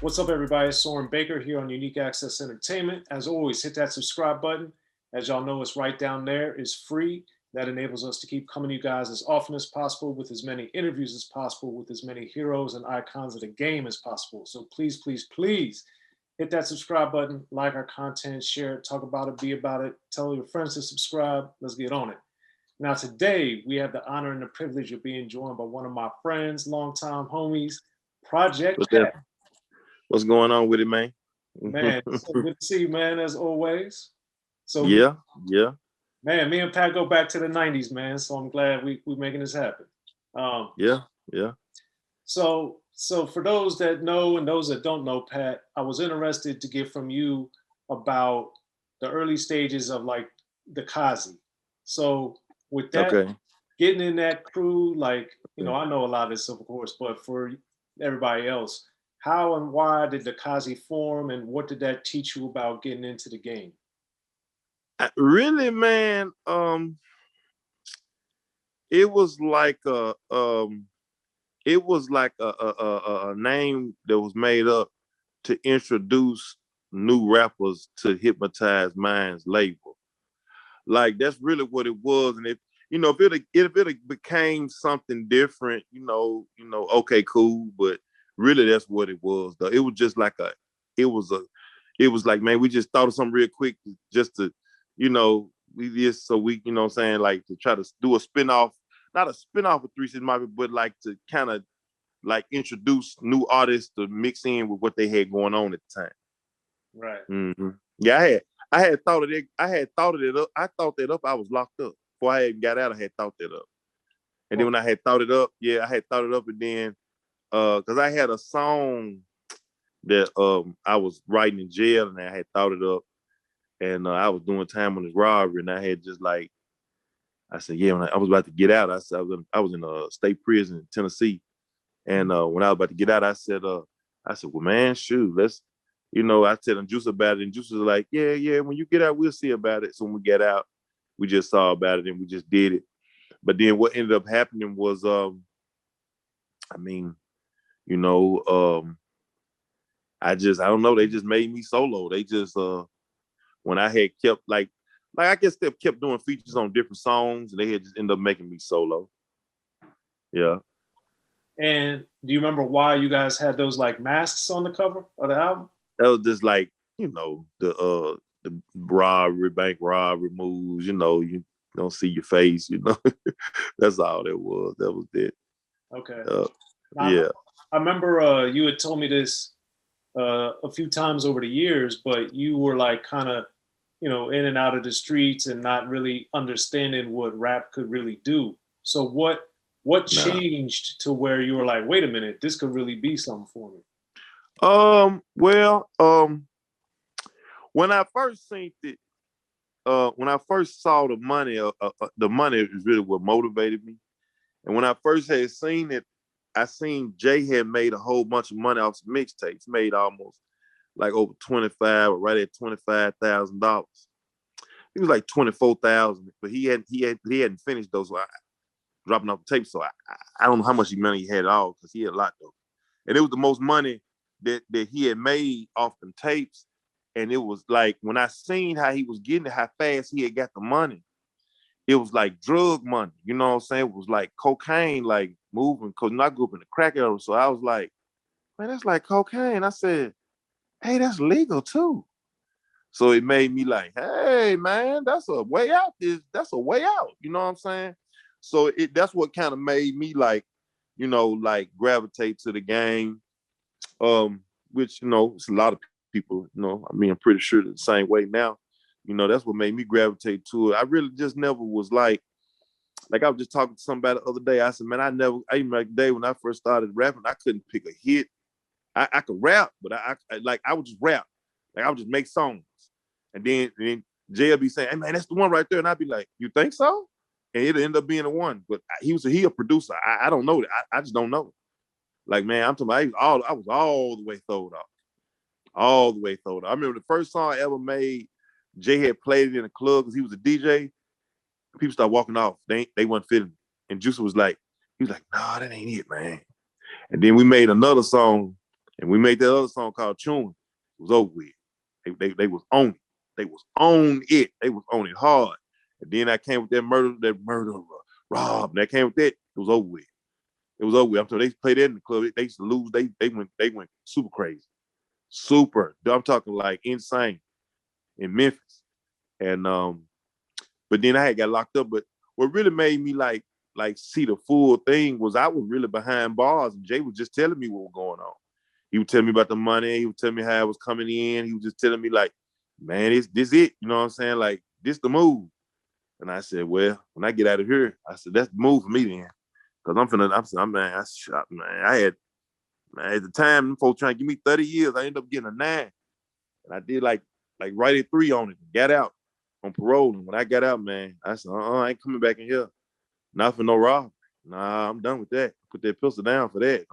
What's up, everybody? It's Soren Baker here on Unique Access Entertainment. As always, hit that subscribe button. As y'all know, it's right down there. It's free. That enables us to keep coming to you guys as often as possible with as many interviews as possible with as many heroes and icons of the game as possible. So please, please, please hit that subscribe button, like our content, share it, talk about it, be about it, tell your friends to subscribe. Let's get on it. Now, today, we have the honor and the privilege of being joined by one of my friends, longtime homies, Project Pat. What's going on with it, man? Man, so good to see you, man, as always. So yeah. Man, me and Pat go back to the 90s, man. So I'm glad we're making this happen. Yeah. So for those that know and those that don't know, Pat, I was interested to get from you about the early stages of like the Kazi. So with that, getting in that crew, like, you know, I know a lot of this, of course, but for everybody else, how and why did the Kazi form, and what did that teach you about getting into the game? Really, man, it was like a name that was made up to introduce new rappers to Hypnotize Minds label. Like, that's really what it was. And if it became something different, okay, cool, but really that's what it was, though. It was just like it was like, man, we just thought of something real quick just to, like to try to do a spinoff, not a spinoff of 3 6 Mafia, but like to kind of like introduce new artists to mix in with what they had going on at the time. Right. Mm-hmm. Yeah, I had thought of it. I thought that up. I was locked up. Before I even got out, I had thought that up. And then when I had thought it up, and then because I had a song that I was writing in jail, and I had thought it up, and I was doing time on this robbery, and I had just like, I said, yeah, when I was about to get out, I said I was in a state prison in Tennessee, and when I was about to get out, I said, well, man, shoot, let's, I said Juice about it, and Juice was like, yeah, when you get out, we'll see about it. So when we get out, we just saw about it and we just did it. But then what ended up happening was, I don't know, they just made me solo. They just, when I had kept like I guess they kept doing features on different songs, and they had just ended up making me solo. Yeah. And do you remember why you guys had those like masks on the cover of the album? That was just like, the robbery, bank robbery moves, you don't see your face, That's all it was. That was it. Okay. Yeah. I remember you had told me this a few times over the years, but you were like kind of, in and out of the streets and not really understanding what rap could really do. So what changed to where you were like, wait a minute, this could really be something for me? When I first seen it, when I first saw the money is really what motivated me. And when I first had seen it, I seen Jay had made a whole bunch of money off some mixtapes, made almost like over 25, or right at $25,000. It was like 24,000, but he hadn't finished those. So dropping off the tape. So I don't know how much money he had at all, because he had a lot though. And it was the most money that he had made off them tapes. And it was like, when I seen how he was getting it, how fast he had got the money, it was like drug money. You know what I'm saying? It was like cocaine, like moving. Because I grew up in the crack era. So I was like, man, that's like cocaine. I said, hey, that's legal too. So it made me like, hey, man, that's a way out. That's a way out. You know what I'm saying? So that's what kind of made me like, like gravitate to the game. Which, it's a lot of people, I'm pretty sure the same way now. That's what made me gravitate to it. I really just never was like I was just talking to somebody the other day. I said, man, even like the day when I first started rapping, I couldn't pick a hit. I could rap, but I would just rap. Like I would just make songs. And then Jay would be saying, hey man, that's the one right there. And I'd be like, you think so? And it'll end up being the one. But he a producer. I don't know that. I just don't know. Like, man, I'm talking about, I was all the way throwed off. All the way throwed off. I remember the first song I ever made, Jay had played it in a club because he was a DJ. People started walking off. They weren't fitting. And Juice was like, he was like, nah, that ain't it, man. And then we made another song, And we made that other song called Chewin. It was over with. They was on it. They was on it. They was on it hard. And then I came with that murder, Rob. That came with that. It was over with. It was over with. I'm telling you, they played that in the club. They used to lose. They went super crazy. Super. I'm talking like insane in Memphis. And but then I had got locked up. But what really made me like see the full thing was I was really behind bars, and Jay was just telling me what was going on. He would tell me about the money. He would tell me how it was coming in. He was just telling me like, man, this it. You know what I'm saying? Like, this the move. And I said, well, when I get out of here, I said, that's the move for me then. Cause I had, man, at the time, them folks trying to give me 30 years. I ended up getting a 9. And I did like right at 3 on it. Got out on parole. And when I got out, man, I said, I ain't coming back in here. Not for no robbery. Nah, I'm done with that. Put that pistol down for that.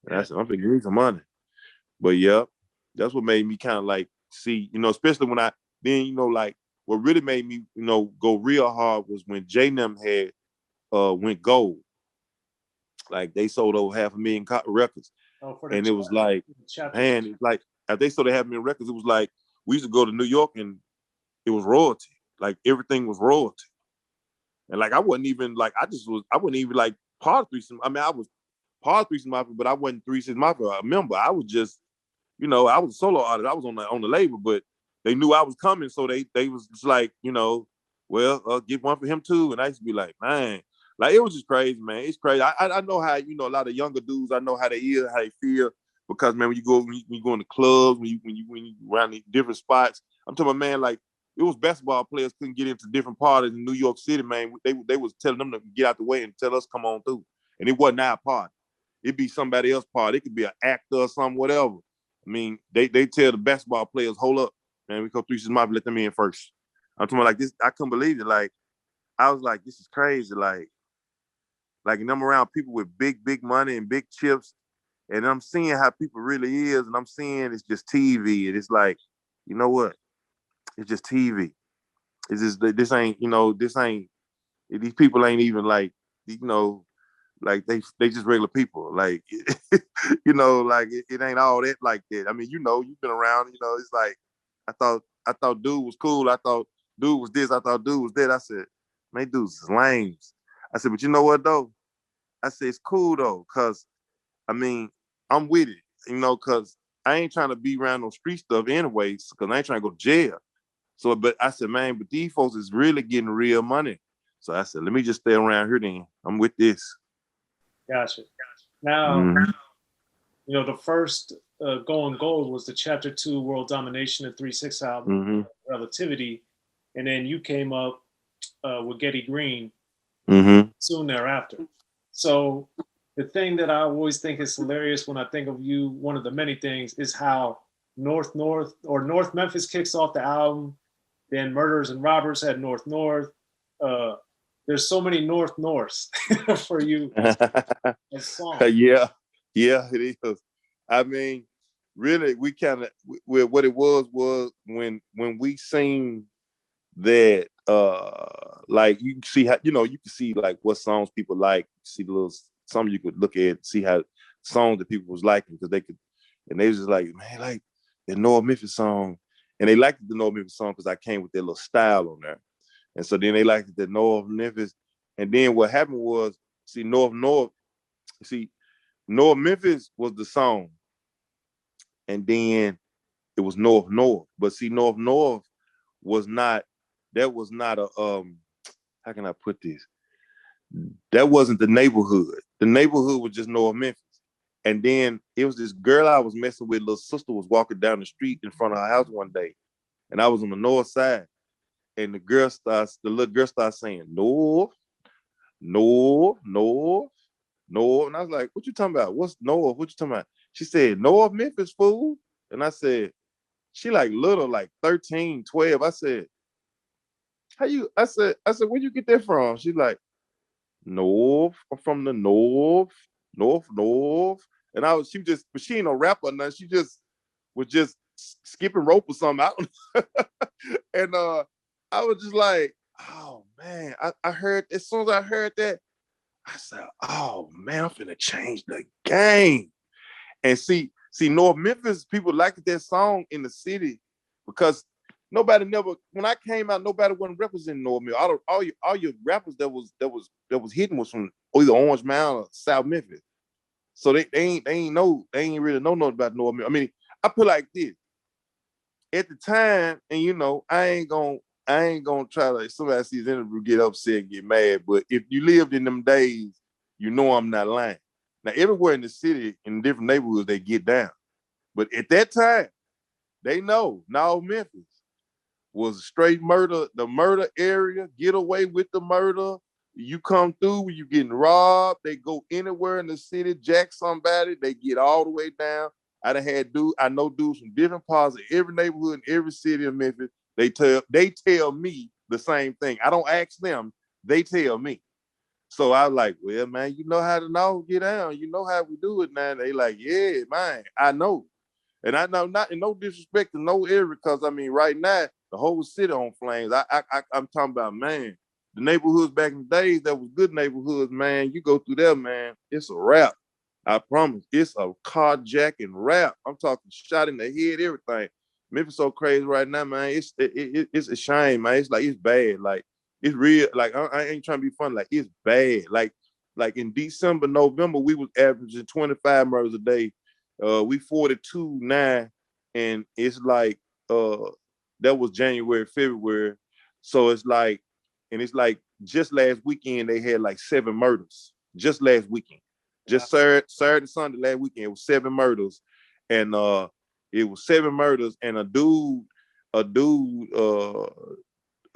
And I said, I'm finna give me some money. But yeah, that's what made me kind of like see, especially when like what really made me, go real hard was when J&M had went gold. Like they sold over 500,000 records. And it was like, man, it's like after they sold 500,000 records, it was like we used to go to New York and it was royalty. Like everything was royalty. And like I wasn't even like part of 3 6. I mean, I was part of 3 6 Mafia, but I wasn't 3 6 Mafia a member. I was just, I was a solo artist. I was on the label, but they knew I was coming, so they was just like, well, get one for him too. And I used to be like, man, like it was just crazy, man. It's crazy. I know how a lot of younger dudes. I know how they is, how they feel, because man, when you go in the clubs, when you around these different spots, I'm talking about, man, like it was basketball players couldn't get into different parties in New York City, man. They was telling them to get out the way and tell us come on through, and it wasn't our party. It'd be somebody else's party. It could be an actor or something, whatever. I mean, they tell the basketball players, hold up, man, we go 3 6 Mafia, let them in first. I'm talking about like this. I couldn't believe it. Like I was like, this is crazy. Like and I'm around people with big money and big chips, and I'm seeing how people really is, and I'm seeing it's just TV, and it's like, you know what? It's just TV. It's just this ain't, these people ain't even like, like they just regular people. Like, like it ain't all that like that. I mean, you've been around, it's like, I thought dude was cool. I thought dude was this. I thought dude was that. I said, man, dudes is lames. I said, but you know what though? I said, it's cool though. Cause I mean, I'm with it, cause I ain't trying to be around no street stuff anyways. Cause I ain't trying to go to jail. So, but I said, man, but these folks is really getting real money. So I said, let me just stay around here then. I'm with this. Gotcha. Now, the first Going Gold was the Chapter 2 World Domination and 3 6 album, Relativity. And then you came up with Getty Green soon thereafter. So the thing that I always think is hilarious when I think of you, one of the many things, is how North Memphis kicks off the album. Then Murderers and Robbers had North. There's so many Norths for you as songs. Yeah, it is. I mean, really, we kind of what it was when we seen that, like you can see how, you can see like what songs people like, see the little some you could look at, see how songs that people was liking, because they was just like, man, like the North Memphis song. And they liked the North Memphis song because I came with their little style on there. And so then they liked the North Memphis. And then what happened was, North Memphis was the song. And then it was North. But North was not a, how can I put this? That wasn't the neighborhood. The neighborhood was just North Memphis. And then it was this girl I was messing with, little sister was walking down the street in front of her house one day. And I was on the north side. And the little girl starts saying, North. And I was like, what you talking about? What's North? What you talking about? She said, North Memphis, fool. And I said, she like little, like 13, 12. I said, I said, where you get that from? She's like, North. I'm from the North. And but she ain't no rapper or nothing. She just was just skipping rope or something out. And I was just like, oh man, I heard, as soon as I heard that, I said, oh man, I'm finna change the game. And see, See, North Memphis, people liked that song in the city because nobody never, when I came out, nobody wasn't representing North Memphis. All your rappers that was hitting was from either Orange Mound or South Memphis. So they ain't really know nothing about North Memphis. I mean, I put like this. At the time, and you know, I ain't gonna try to, somebody sees interview get upset and get mad. But if you lived in them days, you know I'm not lying. Now, everywhere in the city, in different neighborhoods, they get down. But at that time, they know North Memphis was straight murder, the murder area, get away with the murder. You come through, you getting robbed, they go anywhere in the city, jack somebody, they get all the way down. I know dudes from different parts of every neighborhood in every city of Memphis. They tell me the same thing. I don't ask them, they tell me. So I was like, well, man, you know how to know get down. You know how we do it now. They like, yeah, man, I know. And I know, not in no disrespect to no area, because I mean, right now, the whole city on flames. I'm talking about, man, the neighborhoods back in the days that was good neighborhoods, man. You go through there, man, it's a wrap. I promise. It's a carjacking rap. I'm talking shot in the head, everything. Memphis so crazy right now, man. It's a shame, man. It's like, it's bad. Like, it's real. Like, I ain't trying to be funny. Like, it's bad. Like in December, November, we was averaging 25 murders a day. We 42 now, and it's like that was January, February. So it's like, and it's like just last weekend they had like 7 murders. Just last weekend. Just Saturday, Sunday, last weekend, it was 7 murders. And it was 7 murders, and a dude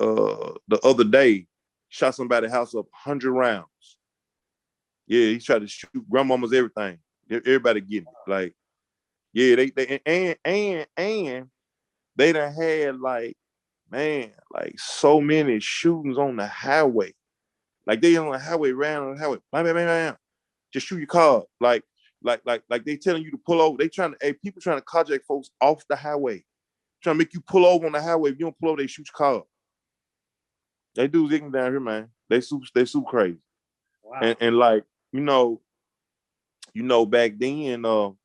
the other day shot somebody's house up 100 rounds. Yeah, he tried to shoot grandmamas, everything. Everybody getting it. Like, yeah, and they done had like, man, like so many shootings on the highway. Like they on the highway, ran on the highway, bam, bam, bam, bam. Just shoot your car. Like they telling you to pull over. People trying to carjack folks off the highway. Trying to make you pull over on the highway. If you don't pull over, they shoot your car. They do zigging down here, man. They super crazy. Wow. And like, you know, back then, well,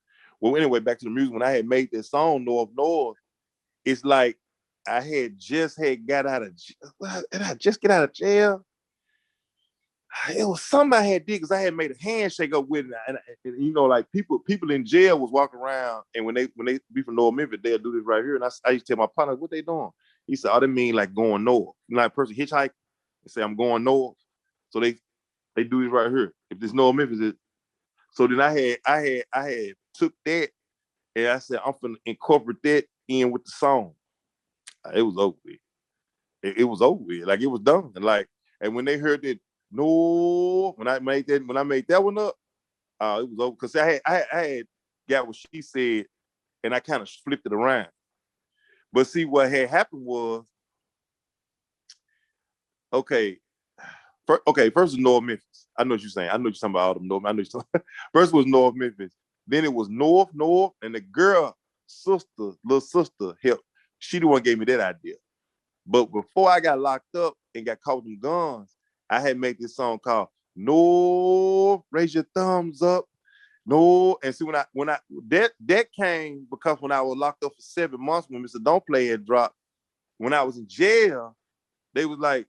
anyway, back to the music. When I had made this song, North, it's like I had just got out of jail. Did I just get out of jail? It was something I had did, because I had made a handshake up with it. And you know, like people in jail was walking around, and when they be from North Memphis, they'll do this right here. And I used to tell my partner, what they doing? He said, oh, they mean like going north. You know, like a person hitchhike and say, I'm going north. So they do this right here. If this North Memphis, so then I had took that, and I said, I'm finna incorporate that in with the song. It was over with. It was over with. Like, it was done. And when they heard that, no, when I made that one up, it was over. Because I had got what she said, and I kind of flipped it around. But see, what had happened was, okay, first was North Memphis. I know what you're saying. I know you're talking about all them North. I know you're talking. First was North Memphis. Then it was North, and the girl, little sister, helped. She the one gave me that idea. But before I got locked up and got caught with them guns, I had made this song called No, Raise Your Thumbs Up. No, and see, that came because when I was locked up for 7 months, when Mr. Don't Play had dropped, when I was in jail, they was like,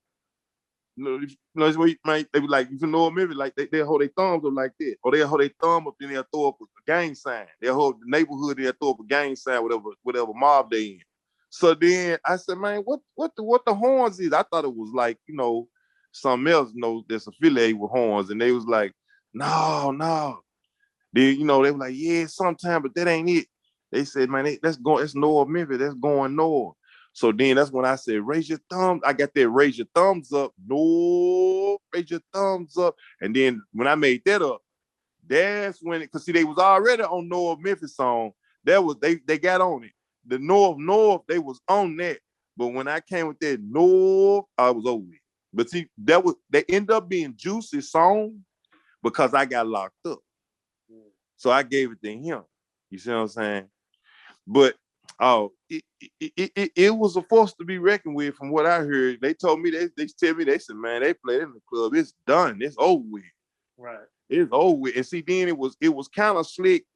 they were like, you know, maybe like they'll hold their thumbs up like that, or they'll hold their thumb up, then they'll throw up a gang sign. They'll hold the neighborhood, they'll throw up a gang sign, whatever mob they in. So then I said, man, what the horns is? I thought it was like, you know, something else, you know, that's affiliated with horns. And they was like, no. Then, you know, they were like, yeah, sometime, but that ain't it. They said, man, that's North Memphis, that's going north. So then that's when I said, raise your thumbs. I got that raise your thumbs up. No, raise your thumbs up. And then when I made that up, that's when because see, they was already on North Memphis song. That was they got on it. The North, they was on that. But when I came with that North, I was over it. But see, they ended up being Juicy's song because I got locked up. So I gave it to him. You see what I'm saying? But it was a force to be reckoned with from what I heard. They told me, they said, man, they played in the club. It's done. It's over with. Right. It's over with. And see, then it was kind of slick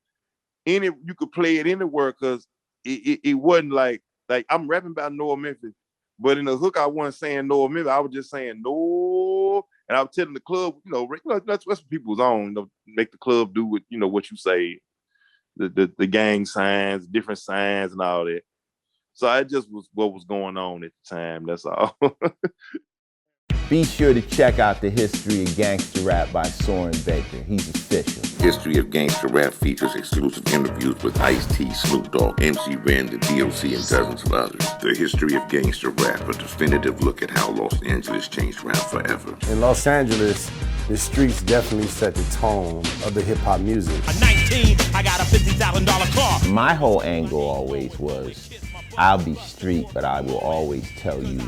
you could play it anywhere because it wasn't like I'm rapping about Noah Memphis, but in the hook I wasn't saying Noah Memphis. I was just saying no, and I was telling the club, that's what people was on. Make the club do what what you say, the gang signs, different signs, and all that. So I just was what was going on at the time. That's all. Be sure to check out the History of Gangster Rap by Soren Baker. He's official. History of Gangster Rap features exclusive interviews with Ice-T, Snoop Dogg, MC Ren, the D.O.C, and dozens of others. The History of Gangster Rap, a definitive look at how Los Angeles changed rap forever. In Los Angeles, the streets definitely set the tone of the hip-hop music. At 19, I got a $50,000 car. My whole angle always was, I'll be street, but I will always tell you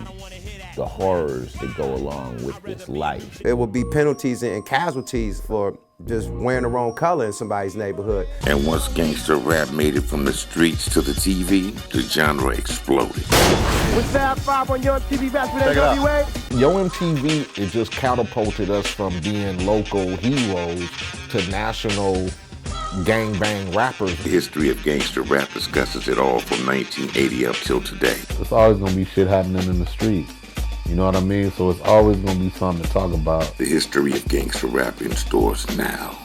the horrors that go along with this life. There will be penalties and casualties for just wearing the wrong color in somebody's neighborhood. And once gangster rap made it from the streets to the TV, the genre exploded. With Fab 5 on Yo MTV Raps with NWA. Yo MTV, it just catapulted us from being local heroes to national gangbang rappers. The History of Gangster Rap discusses it all from 1980 up till today. It's always gonna be shit happening in the streets. You know what I mean? So it's always gonna be something to talk about. The History of Gangster Rap in stores now.